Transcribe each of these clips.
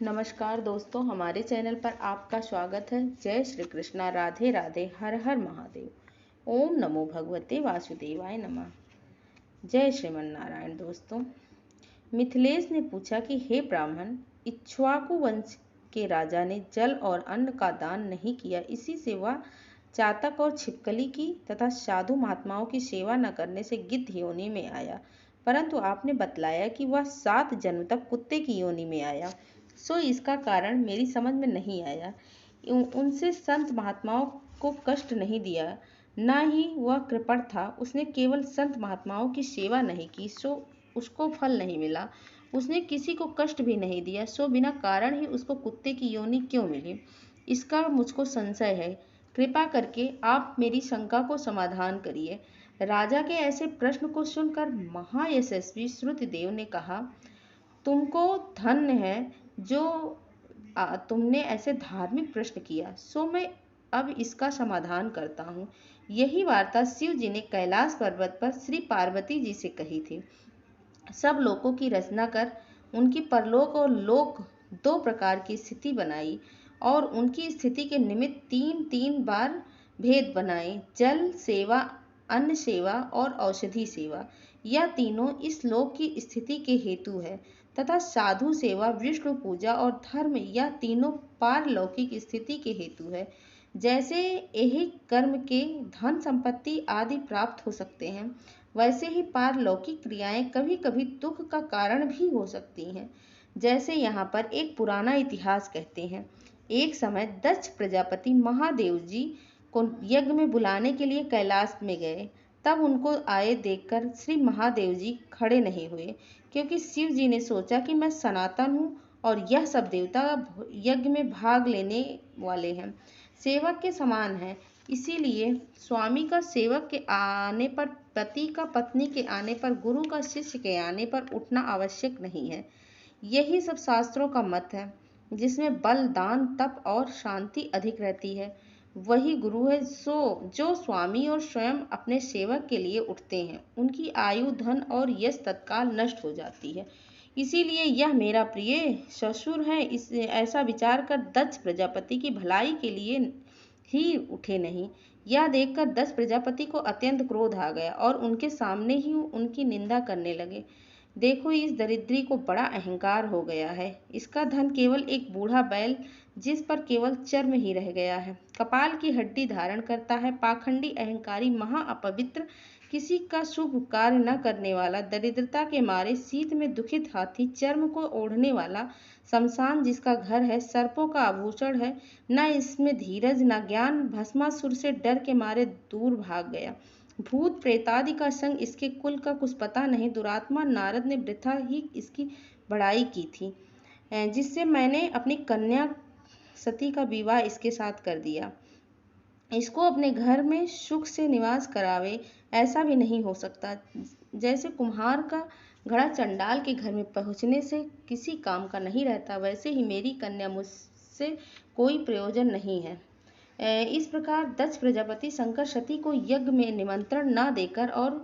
नमस्कार दोस्तों, हमारे चैनल पर आपका स्वागत है। जय श्री कृष्णा, राधे राधे, हर हर महादेव। ओम नमो भगवते वासुदेवाय नमः। जय श्रीमन नारायण। दोस्तों, मिथिलेश ने पूछा कि हे ब्राह्मण, इक्ष्वाकु वंश के राजा ने जल और अन्न का दान नहीं किया, इसी से वह चातक और छिपकली की तथा साधु महात्माओं की सेवा न करने से गिद्ध योनि में आया, परंतु आपने बतलाया कि वह 7 जन्म तक कुत्ते की योनि में आया। सो इसका कारण मेरी समझ में नहीं आया। उनसे संत महात्माओं को कष्ट नहीं दिया, न ही वह कृपण था। उसने केवल संत महात्माओं की सेवा नहीं की, सो उसको फल नहीं मिला। उसने किसी को कष्ट भी नहीं दिया, सो बिना कारण ही उसको कुत्ते की योनि क्यों मिली? इसका मुझको संशय है। कृपा करके आप मेरी शंका को समाधान करिए। राजा के ऐसे प्रश्न को सुनकर महायशस्वी श्रुतदेव ने कहा, तुमको धन्य है जो तुमने ऐसे धार्मिक प्रश्न किया। सो मैं अब इसका समाधान करता हूँ। यही वार्ता शिव जी ने कैलाश पर्वत पर श्री पार्वती जी से कही थी। सब लोकों की रचना कर उनकी परलोक और लोक 2 प्रकार की स्थिति बनाई और उनकी स्थिति के निमित्त 3-3 बार भेद बनाए। जल सेवा, अन्न सेवा और औषधि सेवा, यह तीनों इस लोक की स्थिति के हेतु है, तथा साधु सेवा, विष्णु पूजा और धर्म, यह तीनों पारलौकिक स्थिति के हेतु है। जैसे यही कर्म के धन संपत्ति आदि प्राप्त हो सकते हैं, वैसे ही पारलौकिक क्रियाएं कभी कभी दुख का कारण भी हो सकती हैं। जैसे यहाँ पर एक पुराना इतिहास कहते हैं, एक समय दक्ष प्रजापति महादेव जी को यज्ञ में बुलाने के लिए कैलाश में गए। तब उनको आए देखकर श्री महादेव जी खड़े नहीं हुए, क्योंकि शिव जी ने सोचा कि मैं सनातन हूँ और यह सब देवता यज्ञ में भाग लेने वाले हैं, सेवक के समान हैं। इसीलिए स्वामी का सेवक के आने पर, पति का पत्नी के आने पर, गुरु का शिष्य के आने पर उठना आवश्यक नहीं है। यही सब शास्त्रों का मत है। जिसमें बल, दान, तप और शांति अधिक रहती है, वही गुरु है। जो स्वामी और स्वयं अपने सेवक के लिए उठते हैं, उनकी आयु, धन और यश तत्काल नष्ट हो जाती है। इसीलिए यह मेरा प्रिय ससुर है, ऐसा विचार कर दक्ष प्रजापति की भलाई के लिए ही उठे नहीं। यह देखकर दक्ष प्रजापति को अत्यंत क्रोध आ गया और उनके सामने ही उनकी निंदा करने लगे। देखो, इस दरिद्री को बड़ा अहंकार हो गया है। इसका धन केवल एक बूढ़ा बैल, जिस पर केवल चर्म ही रह गया है, कपाल की हड्डी धारण करता है। पाखंडी, अहंकारी, महा अपवित्र, किसी का शुभ कार्य न करने वाला, दरिद्रता के मारे शीत में दुखित हाथी, चर्म को ओढ़ने वाला, शमशान जिसका घर है, सर्पों का आभूषण है, न इसमें धीरज न ज्ञान, भस्मासुर से डर के मारे दूर भाग गया। भूत प्रेतादि का संग, इसके कुल का कुछ पता नहीं। दुरात्मा नारद ने वृथा ही इसकी बड़ाई की थी, जिससे मैंने अपनी कन्या सती का विवाह इसके साथ कर दिया। इसको अपने घर में सुख से निवास करावे, ऐसा भी नहीं हो सकता। जैसे कुम्हार का घड़ा चंडाल के घर में पहुँचने से किसी काम का नहीं रहता, वैसे ही मेरी कन्या मुझसे कोई प्रयोजन नहीं है। इस प्रकार दक्ष प्रजापति शंकर सती को यज्ञ में निमंत्रण न देकर और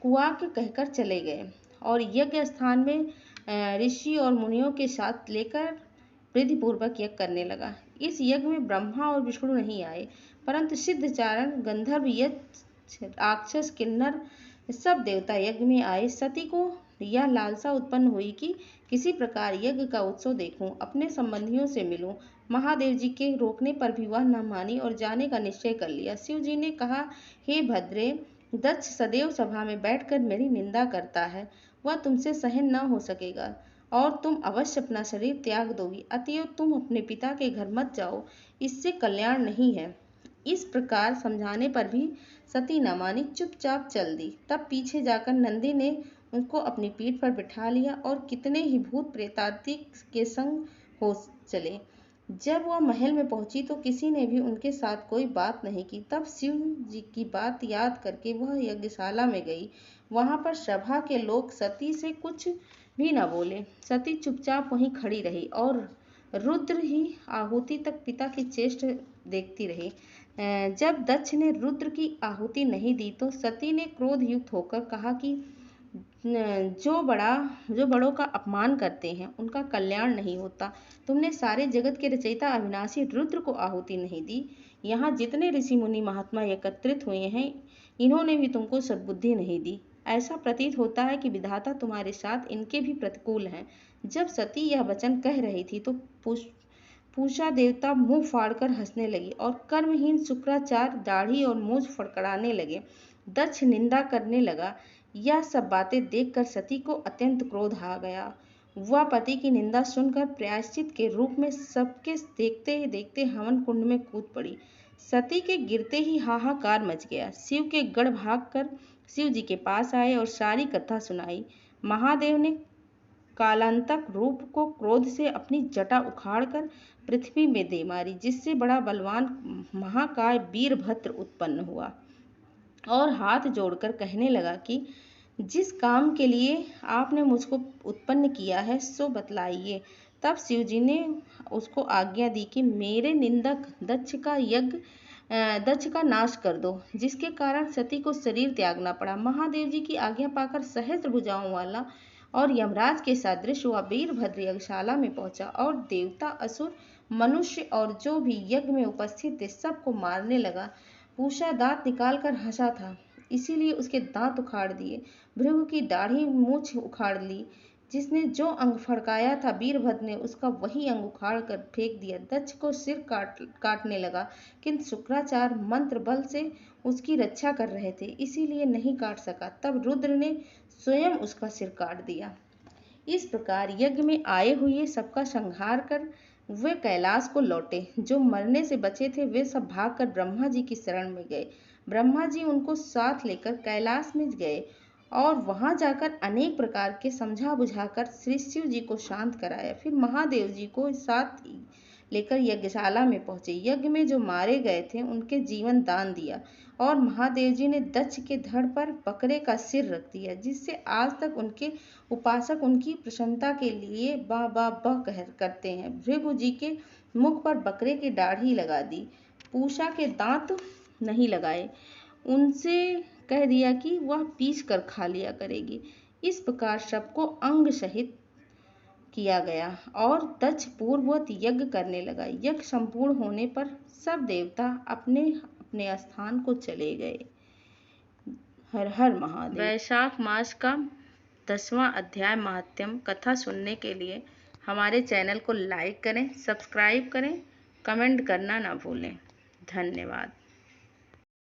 कुआक कहकर चले गए और यज्ञ स्थान में ऋषि और मुनियों के साथ लेकर विधि पूर्वक यज्ञ करने लगा। इस यज्ञ में ब्रह्मा और विष्णु नहीं आए, परंतु सिद्धचारण, गंधर्व, यक्ष, राक्षस, किन्नर, सब देवता यज्ञ में आए। सती को यह लालसा उत्पन्न हुई कि किसी प्रकार यज्ञ का उत्सव देखूं, अपने संबंधियों से मिलूं। महादेव जी के रोकने पर भी वह न मानी और जाने का निश्चय कर लिया। शिव जी ने कहा, हे भद्रे, दक्ष सदैव सभा में बैठकर मेरी निंदा करता है, वह तुमसे सहन न हो सकेगा और तुम अवश्य अपना शरीर त्याग दोगी। अतएव तुम अपने पिता के घर मत जाओ, इससे कल्याण नहीं है। इस प्रकार समझाने पर भी सती न मानी, चुपचाप चल दी। तब पीछे जाकर नंदी ने उनको अपनी पीठ पर बिठा लिया और कितने ही भूत प्रेतादि के संग हो चले। जब वह महल में पहुंची तो किसी ने भी उनके साथ कोई बात नहीं की। तब शिव जी की बात याद करके वह यज्ञशाला में गई। वहां पर सभा के लोग सती से कुछ भी न बोले। सती चुपचाप वहीं खड़ी रही और रुद्र ही आहुति तक पिता की चेष्ट देखती रही। जब दक्ष ने रुद्र की आहुति नहीं दी तो सती ने क्रोध युक्त होकर कहा कि जो बड़ों का अपमान करते हैं उनका कल्याण नहीं होता। तुमने सारे जगत के रचयिता अविनाशी रुद्र को आहुति नहीं दी। यहाँ जितने ऋषि मुनि महात्मा एकत्रित हुए हैं, इन्होंने भी तुमको सद्बुद्धि नहीं दी। ऐसा प्रतीत होता है कि विधाता तुम्हारे साथ इनके भी प्रतिकूल हैं। जब सती यह वचन कह रही थी तो पूषा देवता मुंह फाड़कर हंसने लगे और कर्महीन शुक्राचार्य दाढ़ी और मूंछ फड़फड़ाने लगे। दक्ष निंदा करने लगा। यह सब बातें देखकर सती को अत्यंत क्रोध आ गया। वह पति की निंदा सुनकर प्रायश्चित के रूप में सबके देखते ही देखते हवन कुंड में कूद पड़ी। सती के गिरते ही हाहाकार मच गया। शिव के गढ़ भागकर शिव जी के पास आए और सारी कथा सुनाई। महादेव ने कालांतक रूप को क्रोध से अपनी जटा उखाड़कर पृथ्वी में दे मारी, जिससे बड़ा बलवान महाकाय वीरभद्र उत्पन्न हुआ और हाथ जोड़कर कहने लगा कि जिस काम के लिए आपने मुझको उत्पन्न किया है सो बतलाइए। तब शिव जी ने उसको आज्ञा दी कि मेरे निंदक दक्ष का नाश कर दो, जिसके कारण सती को शरीर त्यागना पड़ा। महादेव जी की आज्ञा पाकर सहस्त्र भुजाओं वाला और यमराज के सदृश वह वीरभद्र यज्ञशाला में पहुंचा और देवता, असुर, मनुष्य और जो भी यज्ञ में उपस्थित थे सबको मारने लगा। पूषा दांत निकालकर हंसा था, इसीलिए उसके दांत उखाड़ दिए। भृगु की दाढ़ी मूछ उखाड़ ली। जिसने जो अंग फड़काया था वीरभद्र ने उसका वही अंग उखाड़ कर फेंक दिया। दक्ष को सिर काटने लगा, किंतु शुक्राचार्य मंत्र बल से उसकी रक्षा कर रहे थे, इसीलिए नहीं काट सका। तब रुद्र ने स्वयं उसका सिर काट दिया। इस प्रकार यज्ञ में आए हुए सबका संहार कर वे कैलाश को लौटे। जो मरने से बचे थे वे सब भागकर ब्रह्मा जी की शरण में गए। ब्रह्मा जी उनको साथ लेकर कैलाश में गए और वहां जाकर अनेक प्रकार के समझा बुझाकर श्री शिव जी को शांत कराया। फिर महादेव जी को साथ लेकर यज्ञशाला में पहुंचे। यज्ञ में जो मारे गए थे उनके जीवन दान दिया और महादेव जी ने दक्ष के धड़ पर बकरे का सिर रख दिया, जिससे आज तक उनके उपासक उनकी प्रसन्नता के लिए बा बा बा करते हैं। भृगु जी के मुख पर बकरे की दाढ़ी लगा दी। पूषा के दांत नहीं लगाए, उनसे कह दिया कि वह पीस कर खा लिया करेगी। इस प्रकार सबको अंग सहित किया गया और दक्ष पूर्ववत यज्ञ करने लगा। यज्ञ संपूर्ण होने पर सब देवता अपने अपने स्थान को चले गए। हर हर महादेव। वैशाख मास का 10वां अध्याय महात्म्य कथा सुनने के लिए हमारे चैनल को लाइक करें, सब्सक्राइब करें, कमेंट करना ना भूलें। धन्यवाद।